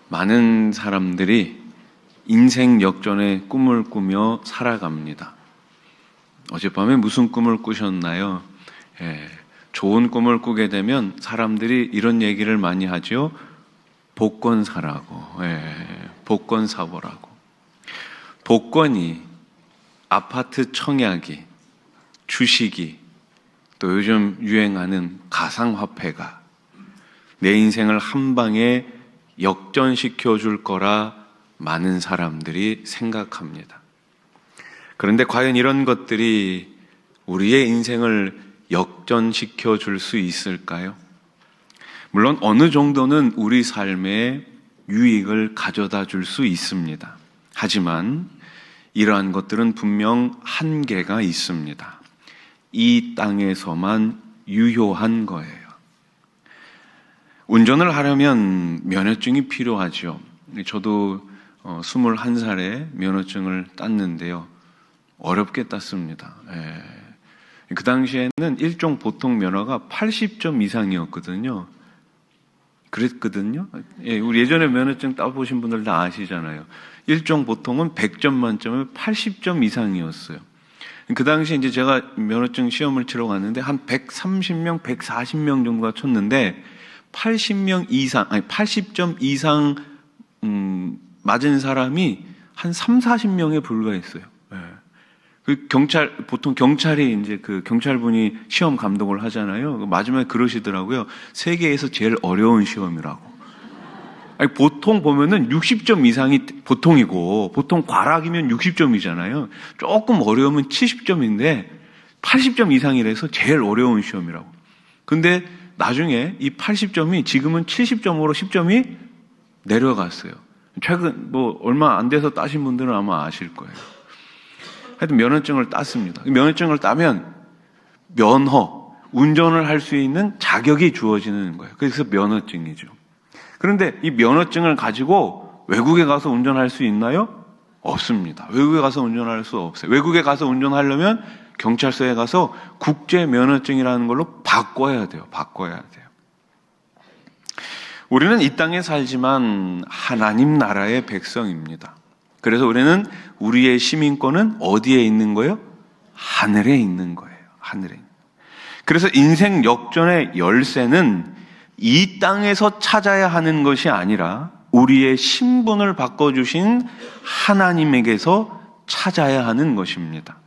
많은 사람들이 인생 역전의 꿈을 꾸며 살아갑니다. 어젯밤에 무슨 꿈을 꾸셨나요? 좋은 꿈을 꾸게 되면 사람들이 이런 얘기를 많이 하죠. 복권 사라고, 복권 사보라고. 복권이, 아파트 청약이, 주식이, 또 요즘 유행하는 가상화폐가 내 인생을 한 방에 역전시켜 줄 거라 많은 사람들이 생각합니다. 그런데 과연 이런 것들이 우리의 인생을 역전시켜 줄 수 있을까요? 물론 어느 정도는 우리 삶에 유익을 가져다 줄 수 있습니다. 하지만 이러한 것들은 분명 한계가 있습니다. 이 땅에서만 유효한 거예요. 운전을 하려면 면허증이 필요하죠. 저도 21살에 면허증을 땄는데요. 어렵게 땄습니다. 그 당시에는 일종 보통 면허가 80점 이상이었거든요. 그랬거든요. 우리 예전에 면허증 따보신 분들 다 아시잖아요. 일종 보통은 100점 만점에 80점 이상이었어요. 그 당시에 이제 제가 면허증 시험을 치러 갔는데 한 130명, 140명 정도가 쳤는데 80점 이상 맞은 사람이 한 3, 40명에 불과했어요. 보통 경찰이 이제 그 경찰분이 시험 감독을 하잖아요. 마지막에 그러시더라고요. 세계에서 제일 어려운 시험이라고. 보통 보면은 60점 이상이 보통이고, 보통 과락이면 60점이잖아요. 조금 어려우면 70점인데, 80점 이상이라서 제일 어려운 시험이라고. 근데 나중에 이 80점이 지금은 70점으로 10점이 내려갔어요. 최근 얼마 안 돼서 따신 분들은 아마 아실 거예요. 하여튼 면허증을 땄습니다. 면허증을 따면 운전을 할 수 있는 자격이 주어지는 거예요. 그래서 면허증이죠. 그런데 이 면허증을 가지고 외국에 가서 운전할 수 있나요? 없습니다. 외국에 가서 운전할 수 없어요. 외국에 가서 운전하려면 경찰서에 가서 국제 면허증이라는 걸로 바꿔야 돼요. 우리는 이 땅에 살지만 하나님 나라의 백성입니다. 그래서 우리는 우리의 시민권은 어디에 있는 거예요? 하늘에 있는 거예요. 하늘에. 그래서 인생 역전의 열쇠는 이 땅에서 찾아야 하는 것이 아니라 우리의 신분을 바꿔주신 하나님에게서 찾아야 하는 것입니다.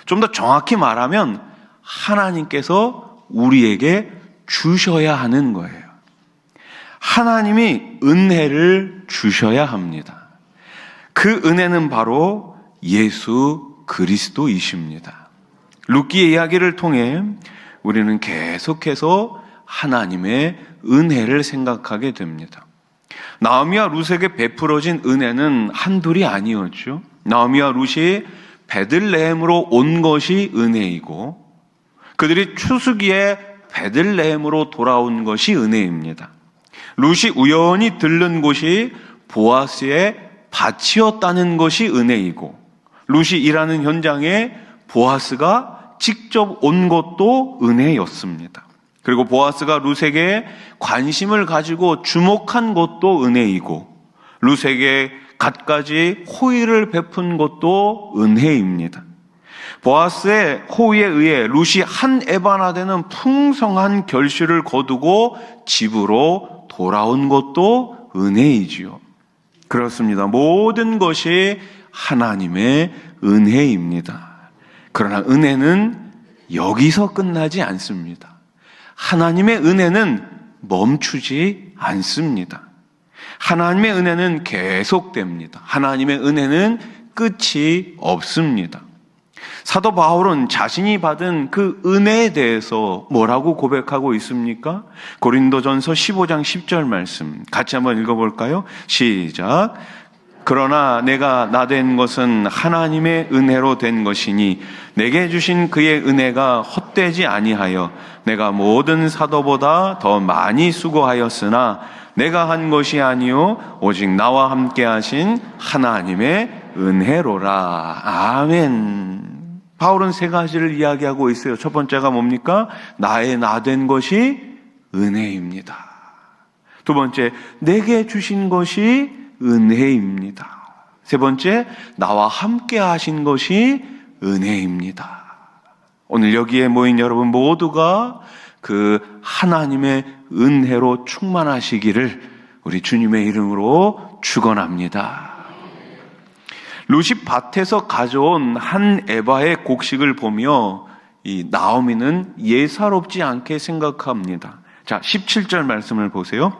좀 더 정확히 말하면 하나님께서 우리에게 주셔야 하는 거예요. 하나님이 은혜를 주셔야 합니다. 그 은혜는 바로 예수 그리스도이십니다. 룻기의 이야기를 통해 우리는 계속해서 하나님의 은혜를 생각하게 됩니다. 나오미와 룻에게 베풀어진 은혜는 한둘이 아니었죠. 나오미와 룻이 베들레헴으로 온 것이 은혜이고 그들이 추수기에 베들레헴으로 돌아온 것이 은혜입니다. 룻이 우연히 들른 곳이 보아스의 밭이었다는 것이 은혜이고 룻이 일하는 현장에 보아스가 직접 온 것도 은혜였습니다. 그리고 보아스가 룻에게 관심을 가지고 주목한 것도 은혜이고 룻에게 갖가지 호의를 베푼 것도 은혜입니다. 보아스의 호의에 의해 룻이 한 에바나 되는 풍성한 결실을 거두고 집으로 돌아온 것도 은혜이지요. 그렇습니다. 모든 것이 하나님의 은혜입니다. 그러나 은혜는 여기서 끝나지 않습니다. 하나님의 은혜는 멈추지 않습니다. 하나님의 은혜는 계속됩니다. 하나님의 은혜는 끝이 없습니다. 사도 바울은 자신이 받은 그 은혜에 대해서 뭐라고 고백하고 있습니까? 고린도전서 15장 10절 말씀 같이 한번 읽어볼까요? 시작. 그러나 내가 나된 것은 하나님의 은혜로 된 것이니 내게 주신 그의 은혜가 헛되지 아니하여 내가 모든 사도보다 더 많이 수고하였으나 내가 한 것이 아니요 오직 나와 함께 하신 하나님의 은혜로라. 아멘. 바울은 세 가지를 이야기하고 있어요. 첫 번째가 뭡니까? 나의 나된 것이 은혜입니다. 두 번째, 내게 주신 것이 은혜입니다. 세 번째, 나와 함께 하신 것이 은혜입니다. 오늘 여기에 모인 여러분 모두가 그 하나님의 은혜로 충만하시기를 우리 주님의 이름으로 축원합니다. 룻이 밭에서 가져온 한 에바의 곡식을 보며 이 나오미는 예사롭지 않게 생각합니다. 자, 17절 말씀을 보세요.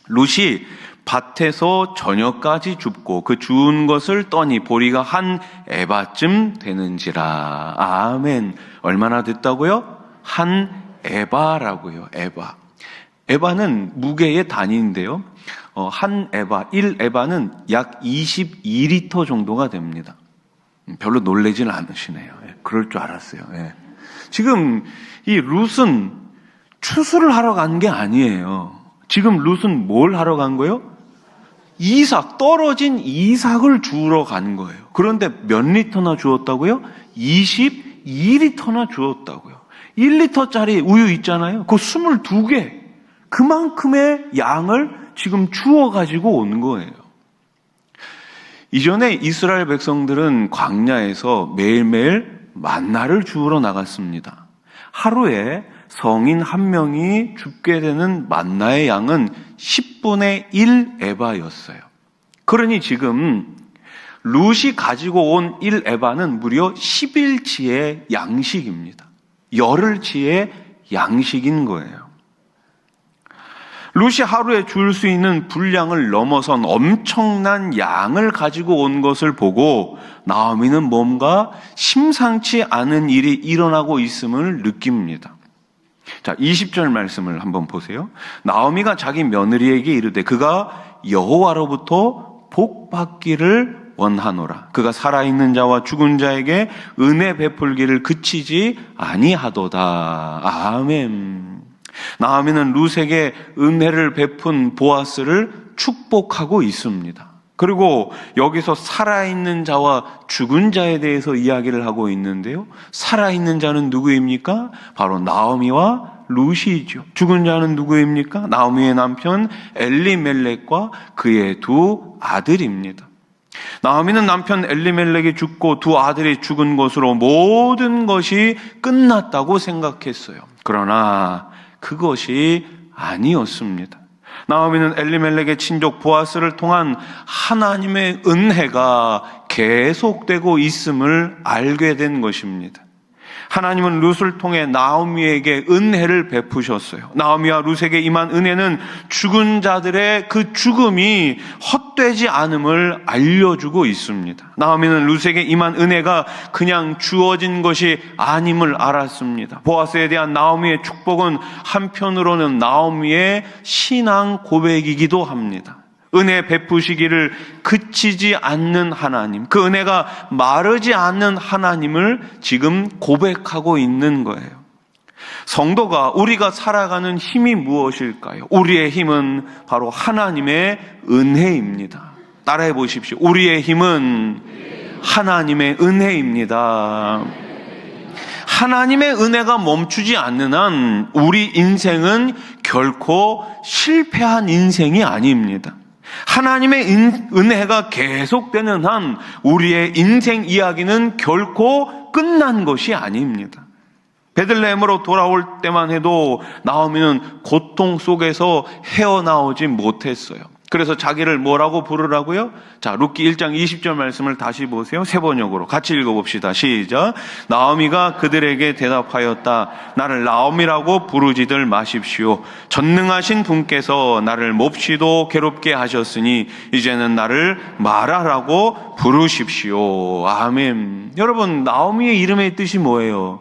룻이 밭에서 저녁까지 줍고 그 주운 것을 떠니 보리가 한 에바쯤 되는지라. 아멘. 얼마나 됐다고요? 한 에바라고요. 에바. 에바는 무게의 단위인데요. 한 에바, 1에바는 약 22리터 정도가 됩니다. 별로 놀라진 않으시네요. 그럴 줄 알았어요. 지금 이 룻은 추수를 하러 간 게 아니에요. 지금 룻은 뭘 하러 간 거예요? 이삭, 떨어진 이삭을 주우러 간 거예요. 그런데 몇 리터나 주었다고요? 22리터나 주었다고요. 1리터짜리 우유 있잖아요. 그거 22개. 그만큼의 양을 지금 주워가지고 온 거예요. 이전에 이스라엘 백성들은 광야에서 매일매일 만나를 주우러 나갔습니다. 하루에 성인 한 명이 줍게 되는 만나의 양은 10분의 1에바였어요. 그러니 지금 룻이 가지고 온 1에바는 무려 10일치의 양식입니다. 열흘치의 양식인 거예요. 룻이 하루에 줄 수 있는 분량을 넘어선 엄청난 양을 가지고 온 것을 보고 나오미는 뭔가 심상치 않은 일이 일어나고 있음을 느낍니다. 자, 20절 말씀을 한번 보세요. 나오미가 자기 며느리에게 이르되 그가 여호와로부터 복 받기를 원하노라. 그가 살아있는 자와 죽은 자에게 은혜 베풀기를 그치지 아니하도다. 아멘. 나오미는 룻에게 은혜를 베푼 보아스를 축복하고 있습니다. 그리고 여기서 살아있는 자와 죽은 자에 대해서 이야기를 하고 있는데요. 살아있는 자는 누구입니까? 바로 나오미와 룻이죠. 죽은 자는 누구입니까? 나오미의 남편 엘리멜렉과 그의 두 아들입니다. 나오미는 남편 엘리멜렉이 죽고 두 아들이 죽은 것으로 모든 것이 끝났다고 생각했어요. 그러나 그것이 아니었습니다. 나오미는 엘리멜렉의 친족 보아스를 통한 하나님의 은혜가 계속되고 있음을 알게 된 것입니다. 하나님은 룻을 통해 나오미에게 은혜를 베푸셨어요. 나오미와 룻에게 임한 은혜는 죽은 자들의 그 죽음이 헛되지 않음을 알려주고 있습니다. 나오미는 룻에게 임한 은혜가 그냥 주어진 것이 아님을 알았습니다. 보아스에 대한 나오미의 축복은 한편으로는 나오미의 신앙 고백이기도 합니다. 은혜 베푸시기를 그치지 않는 하나님, 그 은혜가 마르지 않는 하나님을 지금 고백하고 있는 거예요. 성도가 우리가 살아가는 힘이 무엇일까요? 우리의 힘은 바로 하나님의 은혜입니다. 따라해 보십시오. 우리의 힘은 하나님의 은혜입니다. 하나님의 은혜가 멈추지 않는 한 우리 인생은 결코 실패한 인생이 아닙니다. 하나님의 은혜가 계속되는 한 우리의 인생 이야기는 결코 끝난 것이 아닙니다. 베들레헴으로 돌아올 때만 해도 나오미는 고통 속에서 헤어나오지 못했어요. 그래서 자기를 뭐라고 부르라고요? 자, 룻기 1장 20절 말씀을 다시 보세요. 세 번역으로 같이 읽어봅시다. 시작. 나오미가 그들에게 대답하였다. 나를 나오미라고 부르지들 마십시오. 전능하신 분께서 나를 몹시도 괴롭게 하셨으니 이제는 나를 마라라고 부르십시오. 아멘. 여러분, 나오미의 이름의 뜻이 뭐예요?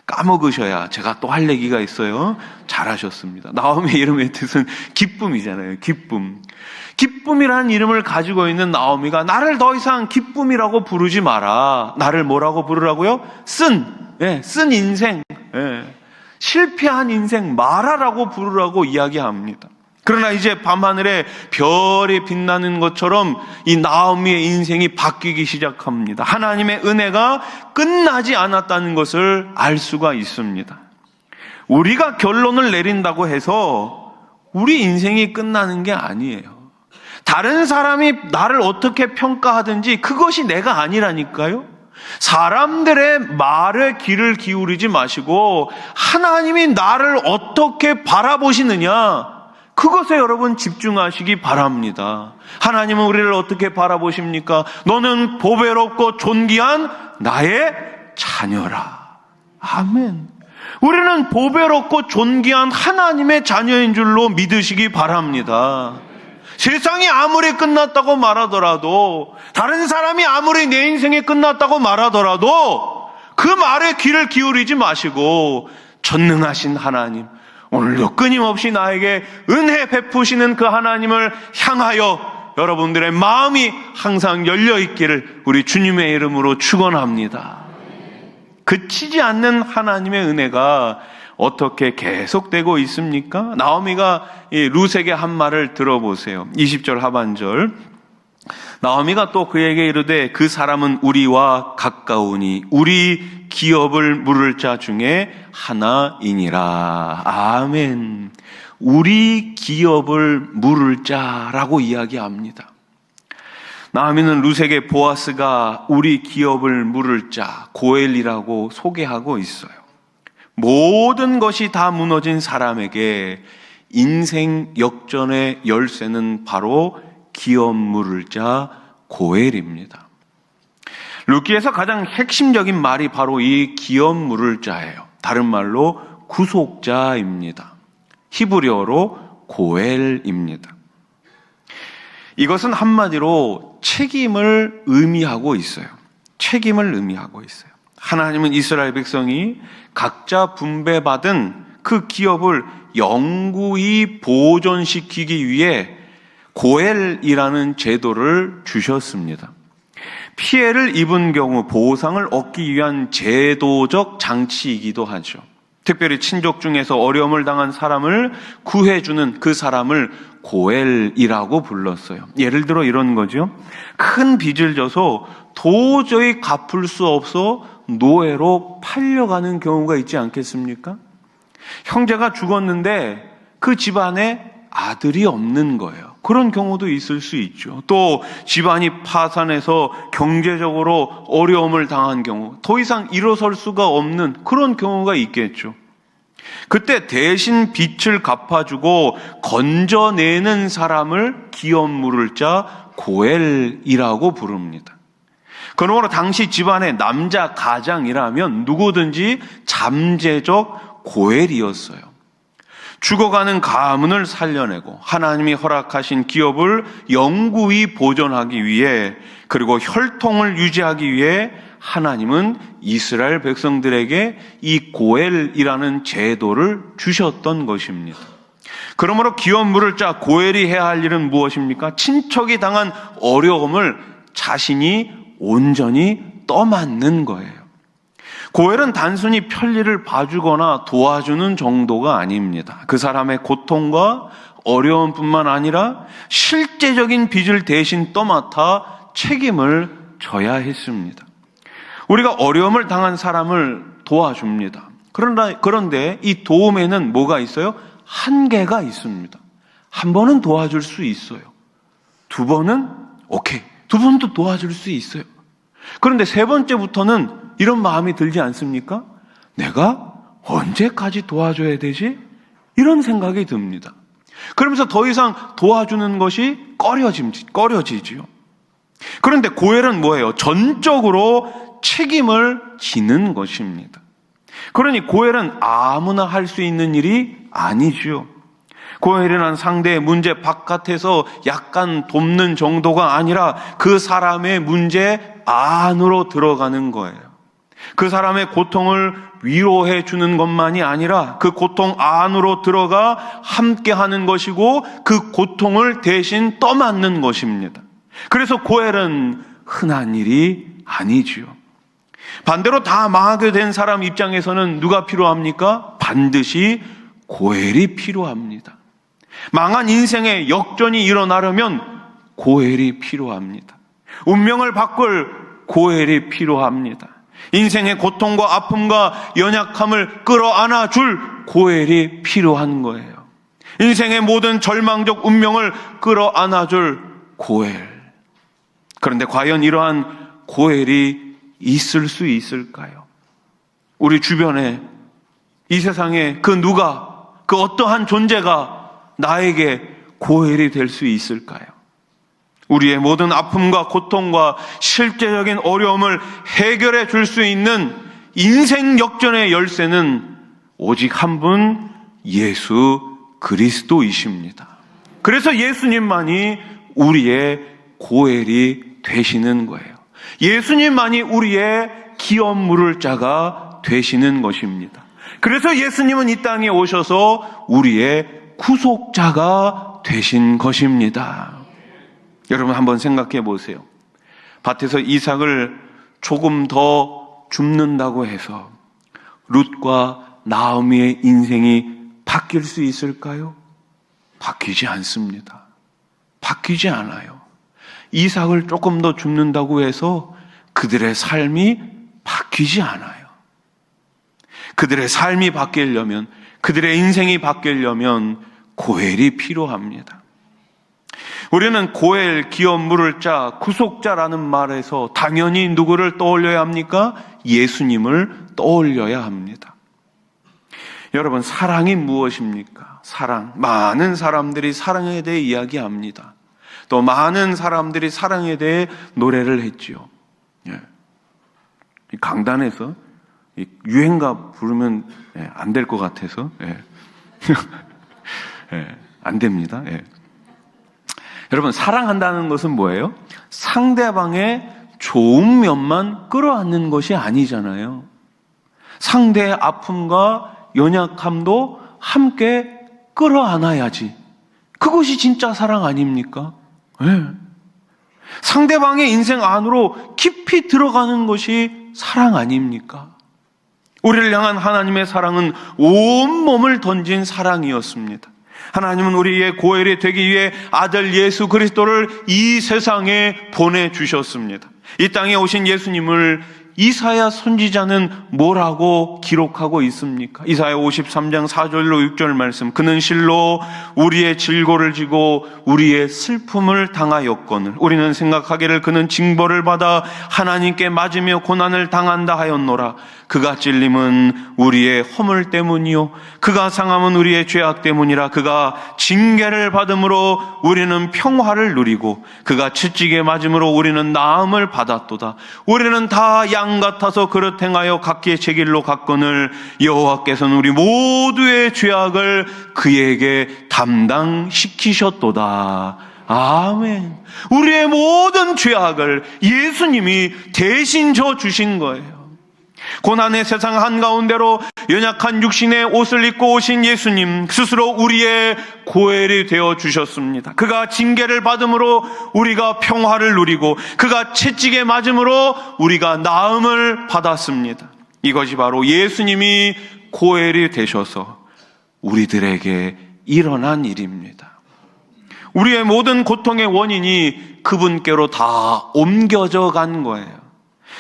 까먹으셔야 제가 또 할 얘기가 있어요. 잘하셨습니다. 나오미의 이름의 뜻은 기쁨이잖아요. 기쁨. 기쁨이라는 이름을 가지고 있는 나오미가 나를 더 이상 기쁨이라고 부르지 마라. 나를 뭐라고 부르라고요? 쓴 인생, 실패한 인생 마라라고 부르라고 이야기합니다. 그러나 이제 밤하늘에 별이 빛나는 것처럼 이 나오미의 인생이 바뀌기 시작합니다. 하나님의 은혜가 끝나지 않았다는 것을 알 수가 있습니다. 우리가 결론을 내린다고 해서 우리 인생이 끝나는 게 아니에요. 다른 사람이 나를 어떻게 평가하든지 그것이 내가 아니라니까요. 사람들의 말에 귀를 기울이지 마시고 하나님이 나를 어떻게 바라보시느냐, 그것에 여러분 집중하시기 바랍니다. 하나님은 우리를 어떻게 바라보십니까? 너는 보배롭고 존귀한 나의 자녀라. 아멘. 우리는 보배롭고 존귀한 하나님의 자녀인 줄로 믿으시기 바랍니다. 세상이 아무리 끝났다고 말하더라도, 다른 사람이 아무리 내 인생이 끝났다고 말하더라도 그 말에 귀를 기울이지 마시고 전능하신 하나님, 오늘도 끊임없이 나에게 은혜 베푸시는 그 하나님을 향하여 여러분들의 마음이 항상 열려있기를 우리 주님의 이름으로 축원합니다. 그치지 않는 하나님의 은혜가 어떻게 계속되고 있습니까? 나오미가 룻에게 한 말을 들어보세요. 20절 하반절. 나오미가 또 그에게 이르되 그 사람은 우리와 가까우니 우리 기업을 물을 자 중에 하나이니라. 아멘. 우리 기업을 물을 자라고 이야기합니다. 나오미는 룻에게 보아스가 우리 기업을 물을 자, 고엘이라고 소개하고 있어요. 모든 것이 다 무너진 사람에게 인생 역전의 열쇠는 바로 기업 물을 자 고엘입니다. 룻기에서 가장 핵심적인 말이 바로 이 기업 물을 자예요. 다른 말로 구속자입니다. 히브리어로 고엘입니다. 이것은 한마디로 책임을 의미하고 있어요. 책임을 의미하고 있어요. 하나님은 이스라엘 백성이 각자 분배받은 그 기업을 영구히 보존시키기 위해 고엘이라는 제도를 주셨습니다. 피해를 입은 경우 보상을 얻기 위한 제도적 장치이기도 하죠. 특별히 친족 중에서 어려움을 당한 사람을 구해주는 그 사람을 고엘이라고 불렀어요. 예를 들어 이런 거죠. 큰 빚을 져서 도저히 갚을 수 없어 노예로 팔려가는 경우가 있지 않겠습니까? 형제가 죽었는데 그 집안에 아들이 없는 거예요. 그런 경우도 있을 수 있죠. 또 집안이 파산해서 경제적으로 어려움을 당한 경우, 더 이상 일어설 수가 없는 그런 경우가 있겠죠. 그때 대신 빚을 갚아주고 건져내는 사람을 기업 물을 자 고엘이라고 부릅니다. 그러므로 당시 집안의 남자 가장이라면 누구든지 잠재적 고엘이었어요. 죽어가는 가문을 살려내고 하나님이 허락하신 기업을 영구히 보존하기 위해, 그리고 혈통을 유지하기 위해 하나님은 이스라엘 백성들에게 이 고엘이라는 제도를 주셨던 것입니다. 그러므로 기업 물을 자 고엘이 해야 할 일은 무엇입니까? 친척이 당한 어려움을 자신이 온전히 떠맡는 거예요. 고엘은 단순히 편리를 봐주거나 도와주는 정도가 아닙니다. 그 사람의 고통과 어려움뿐만 아니라 실제적인 빚을 대신 떠맡아 책임을 져야 했습니다. 우리가 어려움을 당한 사람을 도와줍니다. 그런데 이 도움에는 뭐가 있어요? 한계가 있습니다. 한 번은 도와줄 수 있어요. 두 번은 오케이. 두 번도 도와줄 수 있어요. 그런데 세 번째부터는 이런 마음이 들지 않습니까? 내가 언제까지 도와줘야 되지? 이런 생각이 듭니다. 그러면서 더 이상 도와주는 것이 꺼려지지요. 그런데 고엘은 뭐예요? 전적으로 책임을 지는 것입니다. 그러니 고엘은 아무나 할 수 있는 일이 아니지요. 고엘이란 상대의 문제 바깥에서 약간 돕는 정도가 아니라 그 사람의 문제 안으로 들어가는 거예요. 그 사람의 고통을 위로해 주는 것만이 아니라 그 고통 안으로 들어가 함께 하는 것이고 그 고통을 대신 떠맡는 것입니다. 그래서 고엘은 흔한 일이 아니지요. 반대로 다 망하게 된 사람 입장에서는 누가 필요합니까? 반드시 고엘이 필요합니다. 망한 인생의 역전이 일어나려면 고엘이 필요합니다. 운명을 바꿀 고엘이 필요합니다. 인생의 고통과 아픔과 연약함을 끌어안아 줄 고엘이 필요한 거예요. 인생의 모든 절망적 운명을 끌어안아줄 고엘. 그런데 과연 이러한 고엘이 있을 수 있을까요? 우리 주변에, 이 세상에 그 누가, 그 어떠한 존재가 나에게 고엘이 될 수 있을까요? 우리의 모든 아픔과 고통과 실제적인 어려움을 해결해 줄 수 있는 인생 역전의 열쇠는 오직 한 분, 예수 그리스도이십니다. 그래서 예수님만이 우리의 고엘이 되시는 거예요. 예수님만이 우리의 기업 물을 자가 되시는 것입니다. 그래서 예수님은 이 땅에 오셔서 우리의 구속자가 되신 것입니다. 여러분 한번 생각해 보세요. 밭에서 이삭을 조금 더 줍는다고 해서 룻과 나오미의 인생이 바뀔 수 있을까요? 바뀌지 않습니다. 바뀌지 않아요. 이삭을 조금 더 줍는다고 해서 그들의 삶이 바뀌지 않아요. 그들의 삶이 바뀌려면, 그들의 인생이 바뀌려면 고엘이 필요합니다. 우리는 고엘, 기업 물을 자, 구속자라는 말에서 당연히 누구를 떠올려야 합니까? 예수님을 떠올려야 합니다. 여러분, 사랑이 무엇입니까? 사랑. 많은 사람들이 사랑에 대해 이야기합니다. 또 많은 사람들이 사랑에 대해 노래를 했지요. 예. 강단에서 유행가 부르면 안 될 것 같아서 안 됩니다. 여러분, 사랑한다는 것은 뭐예요? 상대방의 좋은 면만 끌어안는 것이 아니잖아요. 상대의 아픔과 연약함도 함께 끌어안아야지. 그것이 진짜 사랑 아닙니까? 네. 상대방의 인생 안으로 깊이 들어가는 것이 사랑 아닙니까? 우리를 향한 하나님의 사랑은 온몸을 던진 사랑이었습니다. 하나님은 우리의 고엘이 되기 위해 아들 예수 그리스도를 이 세상에 보내주셨습니다. 이 땅에 오신 예수님을 이사야 선지자는 뭐라고 기록하고 있습니까? 이사야 53장 4절로 6절 말씀. 그는 실로 우리의 질고를 지고 우리의 슬픔을 당하였거늘 우리는 생각하기를 그는 징벌을 받아 하나님께 맞으며 고난을 당한다 하였노라. 그가 찔림은 우리의 허물 때문이요 그가 상함은 우리의 죄악 때문이라. 그가 징계를 받음으로 우리는 평화를 누리고 그가 채찍에 맞음으로 우리는 나음을 받았도다. 우리는 다 양 같아서 그릇 행하여 각기 제 길로 갔거늘 여호와께서는 우리 모두의 죄악을 그에게 담당시키셨도다. 아멘. 우리의 모든 죄악을 예수님이 대신 져 주신 거예요. 고난의 세상 한가운데로 연약한 육신의 옷을 입고 오신 예수님 스스로 우리의 고엘이 되어 주셨습니다. 그가 징계를 받음으로 우리가 평화를 누리고 그가 채찍에 맞음으로 우리가 나음을 받았습니다. 이것이 바로 예수님이 고엘이 되셔서 우리들에게 일어난 일입니다. 우리의 모든 고통의 원인이 그분께로 다 옮겨져 간 거예요.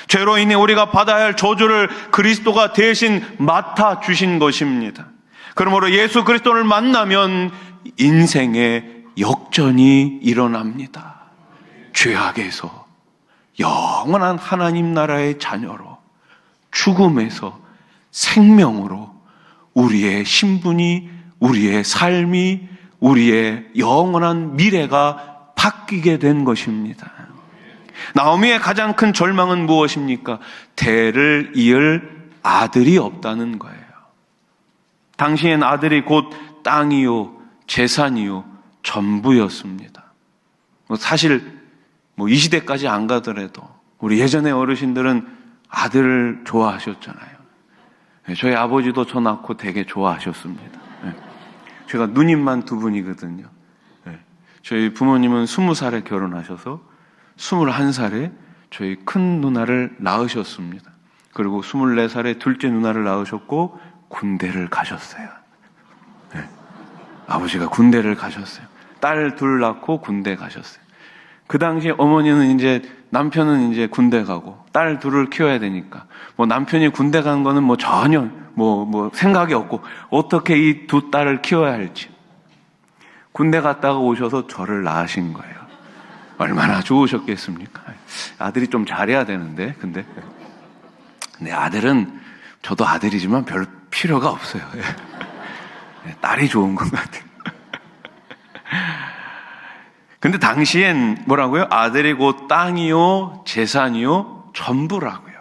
죄로 인해 우리가 받아야 할 저주를 그리스도가 대신 맡아주신 것입니다. 그러므로 예수 그리스도를 만나면 인생의 역전이 일어납니다. 죄악에서 영원한 하나님 나라의 자녀로, 죽음에서 생명으로 우리의 신분이, 우리의 삶이, 우리의 영원한 미래가 바뀌게 된 것입니다. 나오미의 가장 큰 절망은 무엇입니까? 대를 이을 아들이 없다는 거예요. 당시엔 아들이 곧 땅이요, 재산이요, 전부였습니다. 사실 이 시대까지 안 가더라도 우리 예전의 어르신들은 아들을 좋아하셨잖아요. 저희 아버지도 저 낳고 되게 좋아하셨습니다. 제가 누님만 두 분이거든요. 저희 부모님은 20살에 결혼하셔서 21살에 저희 큰 누나를 낳으셨습니다. 그리고 24살에 둘째 누나를 낳으셨고 군대를 가셨어요. 아버지가 군대를 가셨어요. 딸 둘 낳고 군대 가셨어요. 그 당시 어머니는 남편은 군대 가고 딸 둘을 키워야 되니까 남편이 군대 간 거는 전혀 생각이 없고 어떻게 이 두 딸을 키워야 할지. 군대 갔다가 오셔서 저를 낳으신 거예요. 얼마나 좋으셨겠습니까? 아들이 좀 잘해야 되는데, 근데 아들은, 저도 아들이지만 별 필요가 없어요. 딸이 좋은 것 같아요. 근데 당시엔 뭐라고요? 아들이 곧 땅이요, 재산이요, 전부라고요.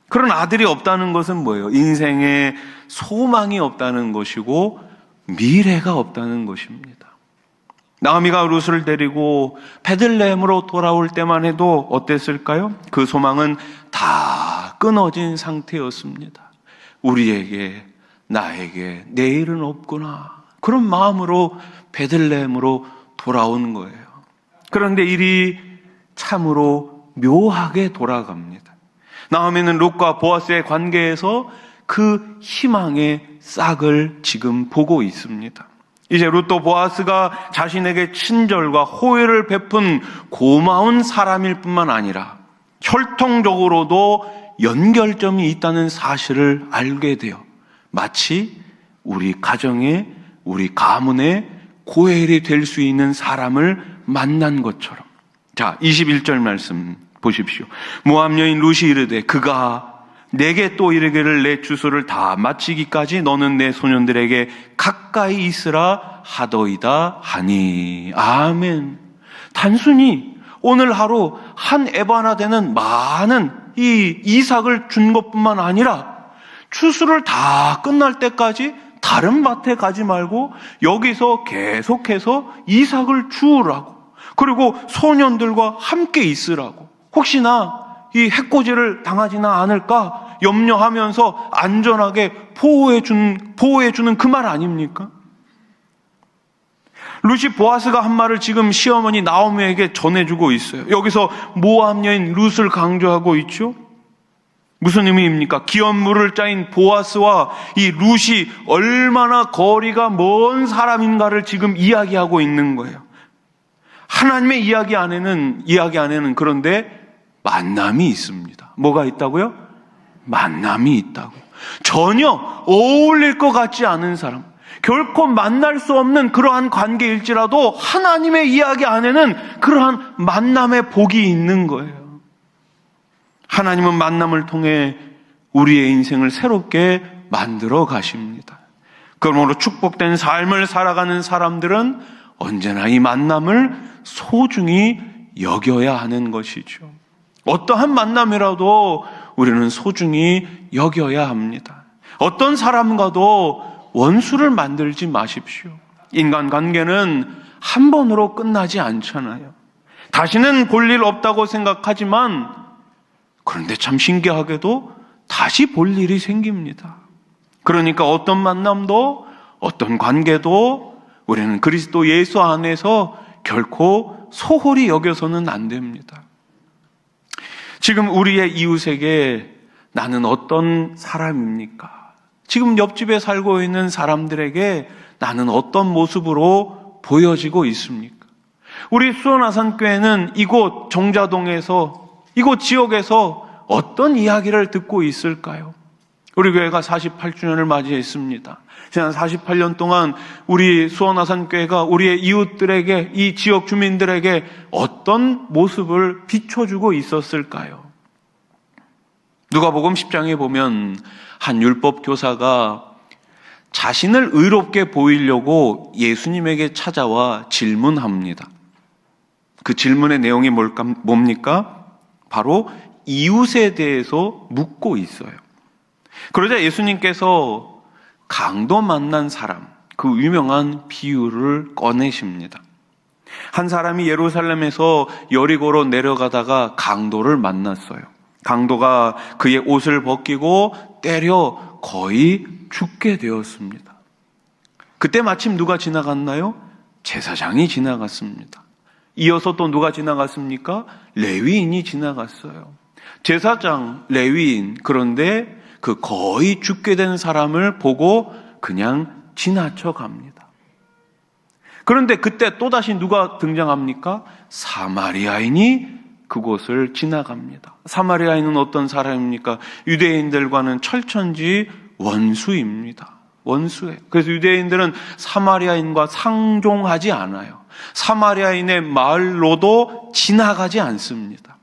그런 아들이 없다는 것은 뭐예요? 인생에 소망이 없다는 것이고 미래가 없다는 것입니다. 나오미가 룻을 데리고 베들레헴으로 돌아올 때만 해도 어땠을까요? 그 소망은 다 끊어진 상태였습니다. 우리에게, 나에게 내일은 없구나. 그런 마음으로 베들레헴으로 돌아온 거예요. 그런데 일이 참으로 묘하게 돌아갑니다. 나오미는 룻과 보아스의 관계에서 그 희망의 싹을 지금 보고 있습니다. 이제 룻도 보아스가 자신에게 친절과 호의를 베푼 고마운 사람일 뿐만 아니라 혈통적으로도 연결점이 있다는 사실을 알게 돼요. 마치 우리 가정에, 우리 가문에 고엘이 될 수 있는 사람을 만난 것처럼. 자, 21절 말씀 보십시오. 모압 여인 룻이 이르되 그가 내게 또 이르기를 내 주소를 다 마치기까지 너는 내 소년들에게 가까이 있으라 하더이다 하니. 아멘. 단순히 오늘 하루 한 에바나 되는 많은 이 이삭을 준 것뿐만 아니라 추수를 다 끝날 때까지 다른 밭에 가지 말고 여기서 계속해서 이삭을 주우라고, 그리고 소년들과 함께 있으라고, 혹시나 이 해코지를 당하지는 않을까 염려하면서 안전하게 보호해주는 그 말 아닙니까? 룻이 보아스가 한 말을 지금 시어머니 나오미에게 전해주고 있어요. 여기서 모압 여인 룻을 강조하고 있죠. 무슨 의미입니까? 기업 물을 짜인 보아스와 이 룻이 얼마나 거리가 먼 사람인가를 지금 이야기하고 있는 거예요. 하나님의 이야기 안에는 그런데 만남이 있습니다. 뭐가 있다고요? 만남이 있다고. 전혀 어울릴 것 같지 않은 사람, 결코 만날 수 없는 그러한 관계일지라도 하나님의 이야기 안에는 그러한 만남의 복이 있는 거예요. 하나님은 만남을 통해 우리의 인생을 새롭게 만들어 가십니다. 그러므로 축복된 삶을 살아가는 사람들은 언제나 이 만남을 소중히 여겨야 하는 것이죠. 어떠한 만남이라도 우리는 소중히 여겨야 합니다. 어떤 사람과도 원수를 만들지 마십시오. 인간관계는 한 번으로 끝나지 않잖아요. 다시는 볼 일 없다고 생각하지만 그런데 참 신기하게도 다시 볼 일이 생깁니다. 그러니까 어떤 만남도, 어떤 관계도 우리는 그리스도 예수 안에서 결코 소홀히 여겨서는 안 됩니다. 지금 우리의 이웃에게 나는 어떤 사람입니까? 지금 옆집에 살고 있는 사람들에게 나는 어떤 모습으로 보여지고 있습니까? 우리 수원아산교회는 이곳 정자동에서, 이곳 지역에서 어떤 이야기를 듣고 있을까요? 우리 교회가 48주년을 맞이했습니다. 지난 48년 동안 우리 수원아산교회가 우리의 이웃들에게, 이 지역 주민들에게 어떤 모습을 비춰주고 있었을까요? 누가복음 10장에 보면 한 율법 교사가 자신을 의롭게 보이려고 예수님에게 찾아와 질문합니다. 그 질문의 내용이 뭡니까? 바로 이웃에 대해서 묻고 있어요. 그러자 예수님께서 강도 만난 사람, 그 유명한 비유를 꺼내십니다. 한 사람이 예루살렘에서 여리고로 내려가다가 강도를 만났어요. 강도가 그의 옷을 벗기고 때려 거의 죽게 되었습니다. 그때 마침 누가 지나갔나요? 제사장이 지나갔습니다. 이어서 또 누가 지나갔습니까? 레위인이 지나갔어요. 제사장, 레위인, 그런데 그 거의 죽게 된 사람을 보고 그냥 지나쳐 갑니다. 그런데 그때 또다시 누가 등장합니까? 사마리아인이 그곳을 지나갑니다. 사마리아인은 어떤 사람입니까? 유대인들과는 철천지 원수입니다. 원수예요. 그래서 유대인들은 사마리아인과 상종하지 않아요. 사마리아인의 마을로도 지나가지 않습니다.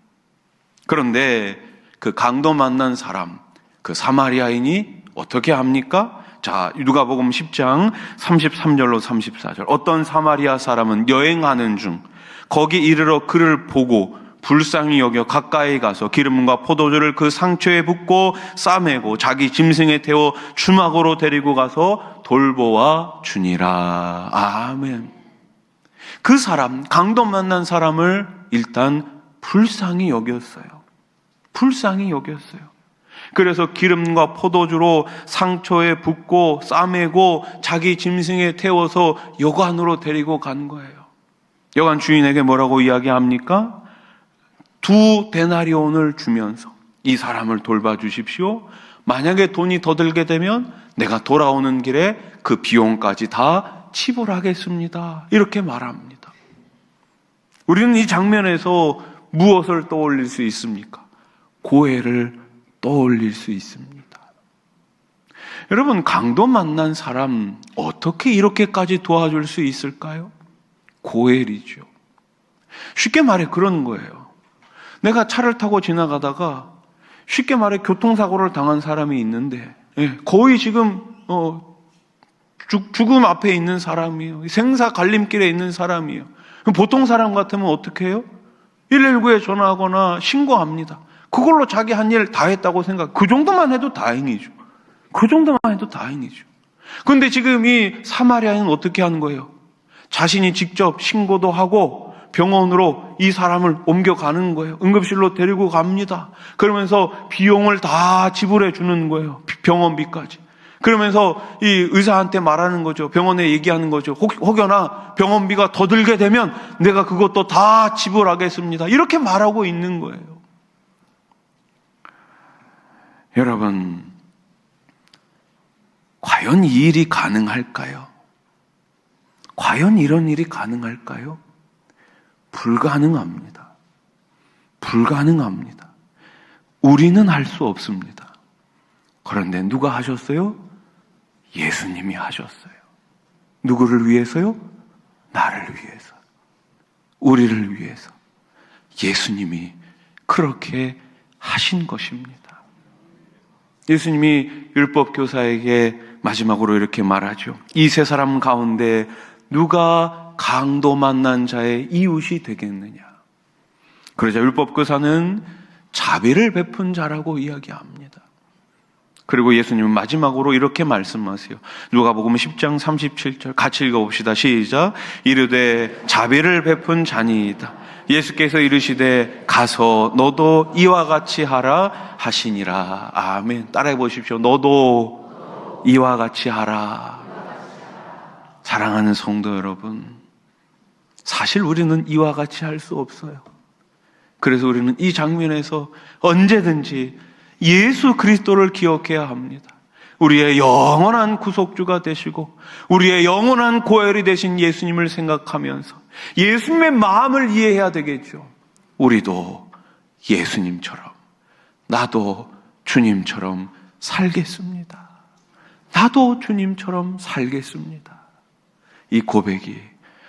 그런데 그 강도 만난 사람, 그 사마리아인이 어떻게 합니까? 자, 누가복음 10장 33절로 34절. 어떤 사마리아 사람은 여행하는 중 거기 이르러 그를 보고 불쌍히 여겨 가까이 가서 기름과 포도주를 그 상처에 붓고 싸매고 자기 짐승에 태워 주막으로 데리고 가서 돌보아 주니라. 아멘. 그 사람, 강도 만난 사람을 일단 불쌍히 여겼어요. 불쌍히 여겼어요. 그래서 기름과 포도주로 상처에 붓고 싸매고 자기 짐승에 태워서 여관으로 데리고 간 거예요. 여관 주인에게 뭐라고 이야기합니까? 2데나리온을 주면서 이 사람을 돌봐주십시오. 만약에 돈이 더 들게 되면 내가 돌아오는 길에 그 비용까지 다 지불하겠습니다. 이렇게 말합니다. 우리는 이 장면에서 무엇을 떠올릴 수 있습니까? 고해를 떠올릴 수 있습니다. 여러분, 강도 만난 사람 어떻게 이렇게까지 도와줄 수 있을까요? 고해이죠. 쉽게 말해 그런 거예요. 내가 차를 타고 지나가다가 쉽게 말해 교통사고를 당한 사람이 있는데 거의 지금 죽음 앞에 있는 사람이에요. 생사 갈림길에 있는 사람이에요. 보통 사람 같으면 어떻게 해요? 119에 전화하거나 신고합니다. 그걸로 자기 한 일 다 했다고 생각. 그 정도만 해도 다행이죠. 그 정도만 해도 다행이죠. 그런데 지금 이 사마리아인은 어떻게 하는 거예요? 자신이 직접 신고도 하고 병원으로 이 사람을 옮겨가는 거예요. 응급실로 데리고 갑니다. 그러면서 비용을 다 지불해 주는 거예요. 병원비까지. 그러면서 이 의사한테 말하는 거죠. 병원에 얘기하는 거죠. 혹여나 병원비가 더 들게 되면 내가 그것도 다 지불하겠습니다. 이렇게 말하고 있는 거예요. 여러분, 과연 이 일이 가능할까요? 과연 이런 일이 가능할까요? 불가능합니다. 불가능합니다. 우리는 할 수 없습니다. 그런데 누가 하셨어요? 예수님이 하셨어요. 누구를 위해서요? 나를 위해서. 우리를 위해서. 예수님이 그렇게 하신 것입니다. 예수님이 율법교사에게 마지막으로 이렇게 말하죠. 이 세 사람 가운데 누가 강도 만난 자의 이웃이 되겠느냐. 그러자 율법교사는 자비를 베푼 자라고 이야기합니다. 그리고 예수님은 마지막으로 이렇게 말씀하세요. 누가복음 10장 37절 같이 읽어봅시다. 시작. 이르되 자비를 베푼 자니이다. 예수께서 이르시되 가서 너도 이와 같이 하라 하시니라. 아멘. 따라해 보십시오. 너도 이와 같이 하라. 사랑하는 성도 여러분, 사실 우리는 이와 같이 할 수 없어요. 그래서 우리는 이 장면에서 언제든지 예수 그리스도를 기억해야 합니다. 우리의 영원한 구속주가 되시고 우리의 영원한 고혈이 되신 예수님을 생각하면서 예수님의 마음을 이해해야 되겠죠. 우리도 예수님처럼, 나도 주님처럼 살겠습니다. 나도 주님처럼 살겠습니다. 이 고백이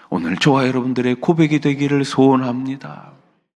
오늘 저와 여러분들의 고백이 되기를 소원합니다.